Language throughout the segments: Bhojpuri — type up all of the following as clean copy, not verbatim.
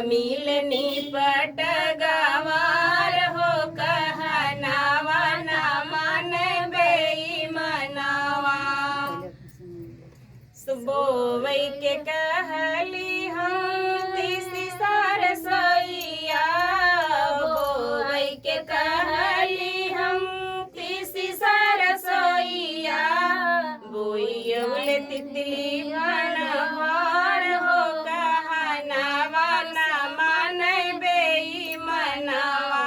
मिलनी पट गवार हो कहनावा ना मन बेईमानवा सुबोवई के कहली हम तीसी सार सोइया बोवई के कहली हम तीसी सार सोइया बोइयवले तितली बनवार हो कहनावा ना मन बेईमानवा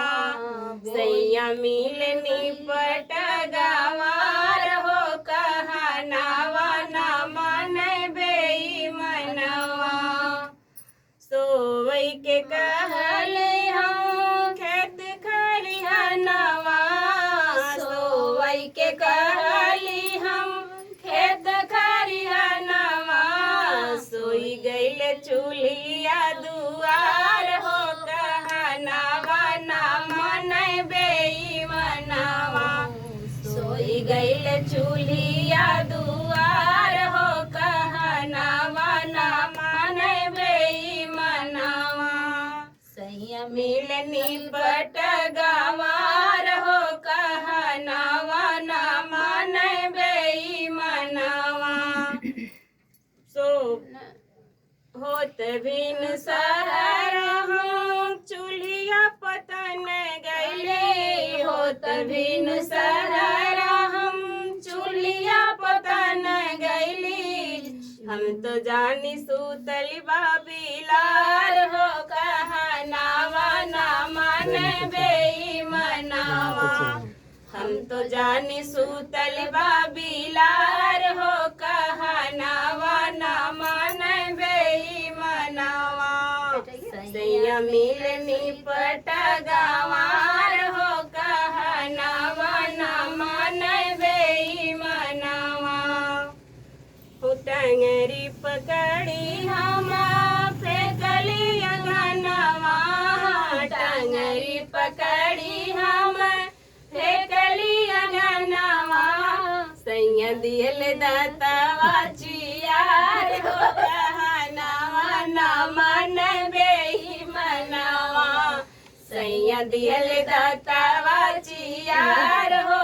सैया मिलनी पट गवार हो कहनावा ना मन बेईमानवा सोवई के कहले हम खेत खलिहानवा सोवई के कहली हम खेत खलिहानवा सोई गइल चूल्हिया दुआर हो कहनावा ना मन बेईमानवा सोई गइल चूल्हिया दुआर हो कहनावा ना मन बेईमानवा सैया मिलनी पट गवार हो कहनावा ना मन बेईमानवा सो होत बिन सहर हम चूल्हिया पतन गइले होत बिन सहर हम चूल्हिया पतन गइली हम तो जानी सूतली बाबिलार हो कहनावा ना मन बेईमानवा हम तो जानी सूतल बाबिलार हो कहनावा ना मन बेईमानवा सैया मिलनी पट गवार हो कहनावा ना मन बेईमानवा टंगरी पकड़ी हम फेंकली अंगनवा टंगरी पकड़ी हम फेंकली अंगनवा सैया दियल दातवा चियार हो कहनावा ना मन बेईमानवा सैया दियल दातवा चियार हो